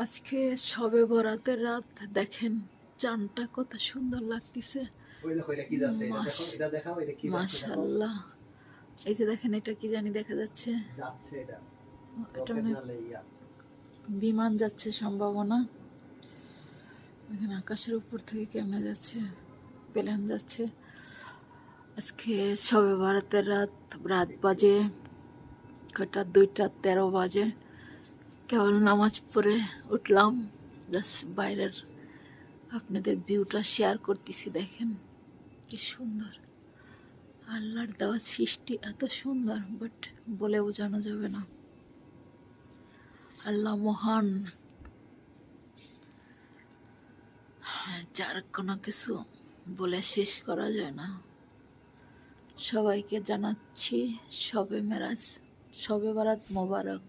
আজকে শবে বরাতের রাত, দেখেন চাঁদটা কত সুন্দর লাগতেছে। মাশাআল্লাহ। এই যে দেখেন, এটা কি জানি দেখা যাচ্ছে, এটা বিমান যাচ্ছে সম্ভাবনা। দেখেন আকাশের উপর থেকে কেমনে যাচ্ছে, প্লেন যাচ্ছে। আজকে শবে বরাতের রাত, রাত বাজে কটা, 2:13 বাজে। কেবল নামাজ পড়ে উঠলাম, জাস্ট বাইরের আপনাদের ভিউটা শেয়ার করতেছি। দেখেন কি সুন্দর, আল্লাহর দেওয়া সৃষ্টি এত সুন্দর, বাট বলে বোঝানো যাবে না। আল্লাহ মহান, যার কোনো কিছু বলে শেষ করা যায় না। সবাইকে জানাচ্ছি শবে মেরাজ, শবে বরাত মোবারক।